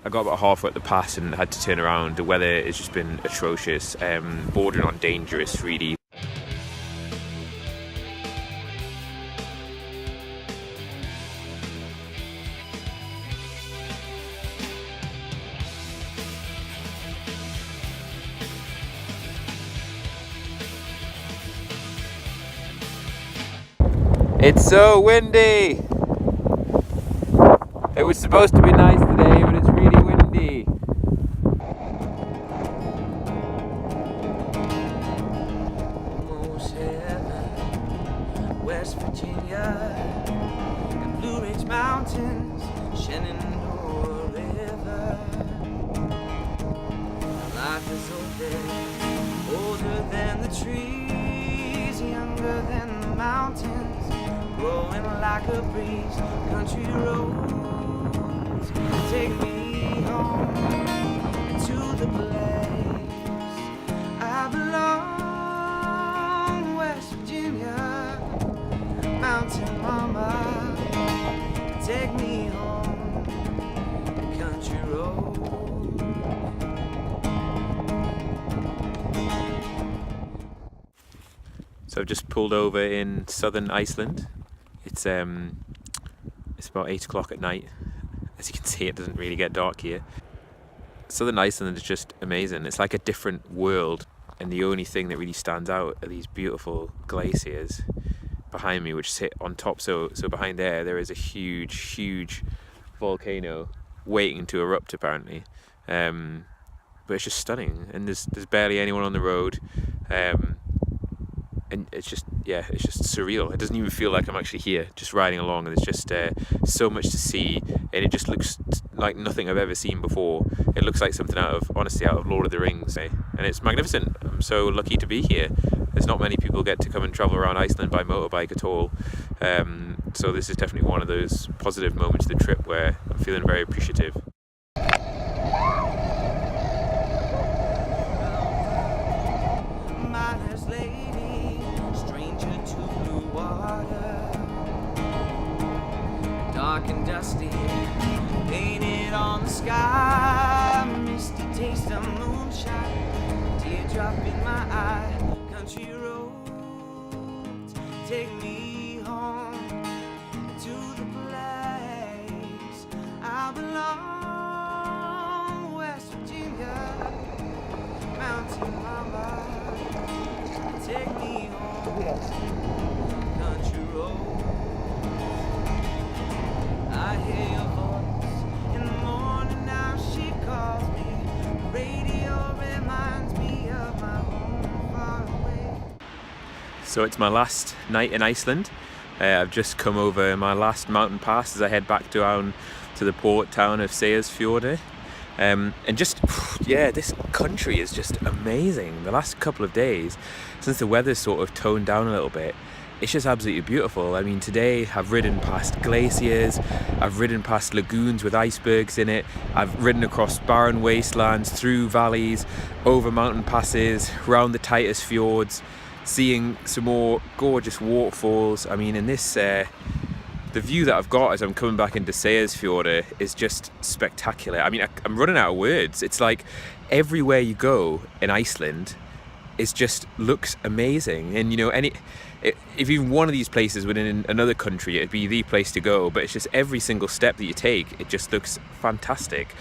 I got about halfway up the pass and had to turn around. The weather has just been atrocious, bordering on dangerous really. It's so windy! It was supposed to be nice today, but it's really windy. Almost heaven, West Virginia, and Blue Ridge Mountains, Shenandoah River. Life is older than the trees, younger than the mountains, blowing like a breeze. Country roads take me home to the place I belong. West Virginia, mountain mama, take me home, country road. So I've just pulled over in southern Iceland. It's about 8 o'clock at night. As you can see, it doesn't really get dark here. Southern Iceland is just amazing. It's like a different world, and the only thing that really stands out are these beautiful glaciers behind me, which sit on top. So behind there is a huge volcano waiting to erupt apparently. But it's just stunning, and there's barely anyone on the road. And it's just surreal. It doesn't even feel like I'm actually here, just riding along, and there's just so much to see, and it just looks like nothing I've ever seen before. It looks like something out of Lord of the Rings, and it's magnificent. I'm so lucky to be here. There's not many people get to come and travel around Iceland by motorbike at all, so this is definitely one of those positive moments of the trip where I'm feeling very appreciative. Dark and dusty, painted on the sky, misty taste of moonshine, teardrop in my eye. Country roads take me home to the place I belong. West Virginia, mountain mama, take me home, country roads. I hear your voice in the morning, now she calls me. The radio reminds me of my home far away. So it's my last night in Iceland. I've just come over my last mountain pass as I head back down to the port town of Seyðisfjörður. And just, yeah, this country is just amazing. The last couple of days, since the weather's sort of toned down a little bit, it's just absolutely beautiful. I mean, today I've ridden past glaciers, I've ridden past lagoons with icebergs in it, I've ridden across barren wastelands, through valleys, over mountain passes, around the tightest fjords, seeing some more gorgeous waterfalls. I mean, in this, the view that I've got as I'm coming back into Seyðisfjörður is just spectacular. I mean, I'm running out of words. It's like everywhere you go in Iceland just looks amazing. And you know, if even one of these places within another country, it'd be the place to go. But it's just every single step that you take, it just looks fantastic.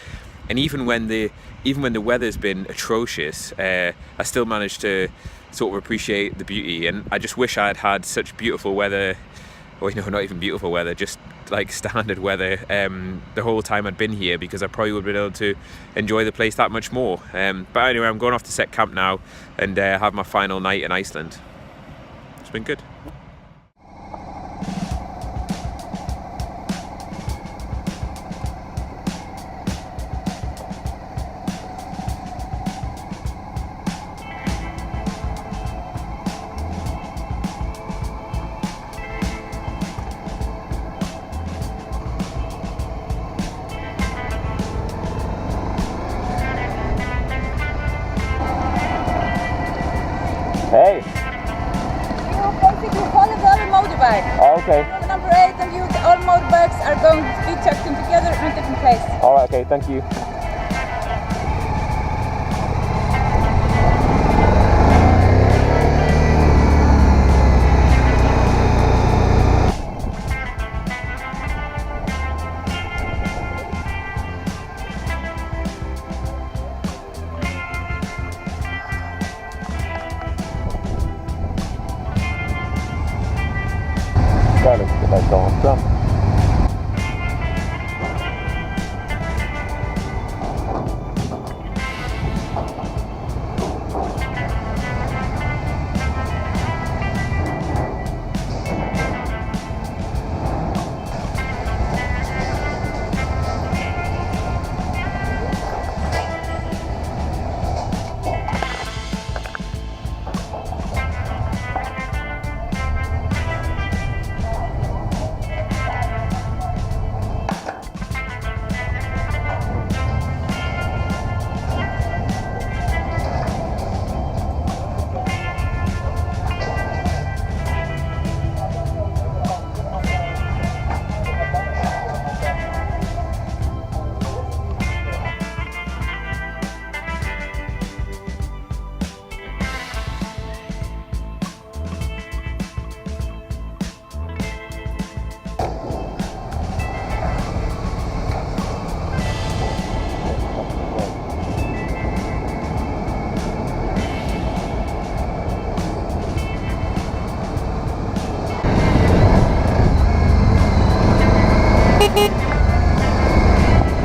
And even when the weather's been atrocious, I still managed to sort of appreciate the beauty. And I just wish I had had such beautiful weather, or you know, not even beautiful weather, just like standard weather, the whole time I'd been here, because I probably would have been able to enjoy the place that much more. But anyway, I'm going off to set camp now and have my final night in Iceland. It's been good. Hey! You basically follow the other motorbike. Oh, okay. Follow number 8 and all motorbikes are going to be tucked in together in a different place. Alright, okay, thank you. starta.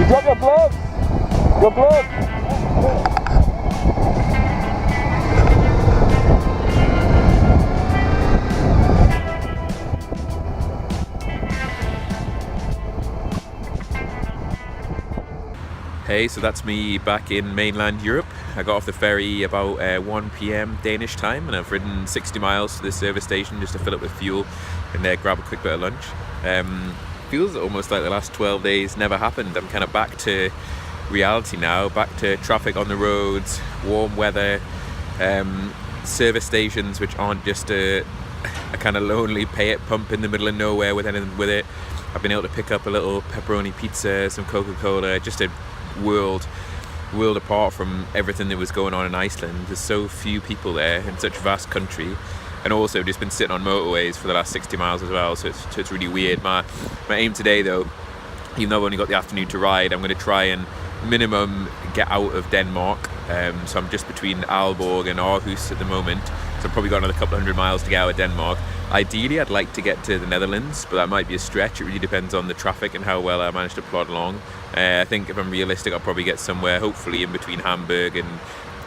Drop your gloves! Your gloves! Hey, so that's me back in mainland Europe. I got off the ferry about 1 p.m. Danish time, and I've ridden 60 miles to the service station just to fill up with fuel and grab a quick bit of lunch. Feels almost like the last 12 days never happened. I'm kind of back to reality now, back to traffic on the roads, warm weather, service stations which aren't just a kind of lonely pay-it pump in the middle of nowhere with anything with it. I've been able to pick up a little pepperoni pizza, some Coca-Cola, just a world apart from everything that was going on in Iceland. There's so few people there in such a vast country. And also just been sitting on motorways for the last 60 miles as well, so it's really weird. My aim today though, even though I've only got the afternoon to ride, I'm going to try and minimum get out of Denmark. So I'm just between Aalborg and Aarhus at the moment, so I've probably got another couple of 100 miles to get out of Denmark. Ideally I'd like to get to the Netherlands, but that might be a stretch. It really depends on the traffic and how well I manage to plod along. I think if I'm realistic, I'll probably get somewhere hopefully in between Hamburg and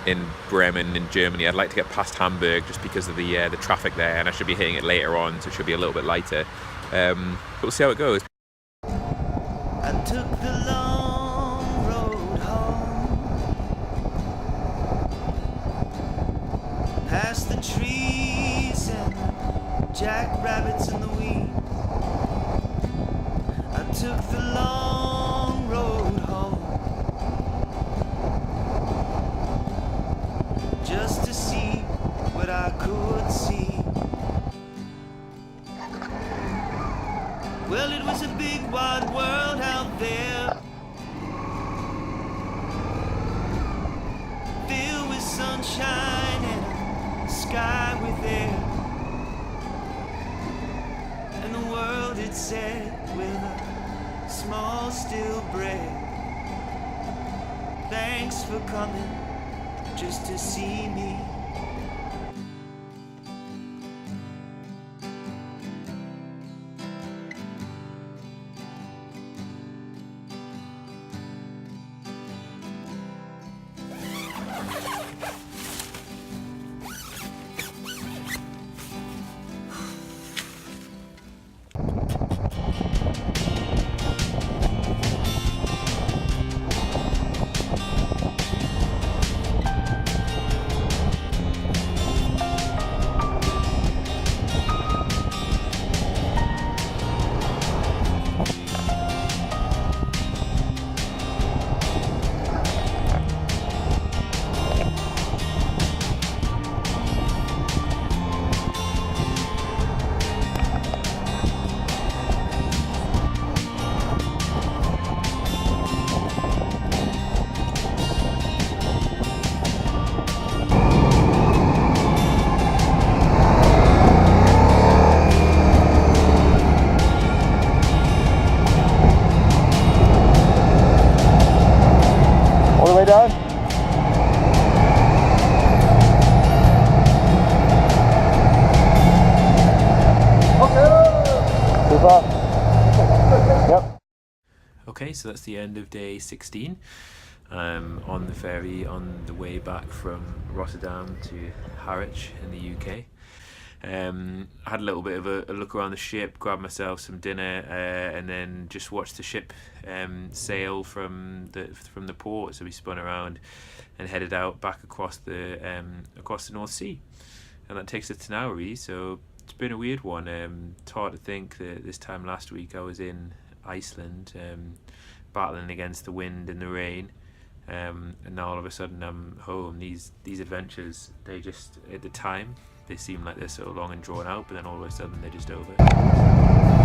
in Bremen in Germany. I'd like to get past Hamburg just because of the traffic there, and I should be hitting it later on, so it should be a little bit lighter. But we'll see how it goes. I took the long road home, past the trees and the jackrabbits in the weed. I took the long road home, just to see what I could see. Well, it was a big wide world out there, filled with sunshine and a sky with air. And the world, it said with a small still breath, thanks for coming just to see me. Down. Okay. Super. anyway, so that's the end of day 16. On the ferry on the way back from Rotterdam to Harwich in the UK. I had a little bit of a look around the ship, grabbed myself some dinner, and then just watched the ship sail from the port. So we spun around and headed out back across the North Sea, and that takes us to now, really. So it's been a weird one. It's hard to think that this time last week I was in Iceland, battling against the wind and the rain. And now all of a sudden I'm home. These adventures, they just, at the time, they seem like they're so long and drawn out, but then all of a sudden they're just over.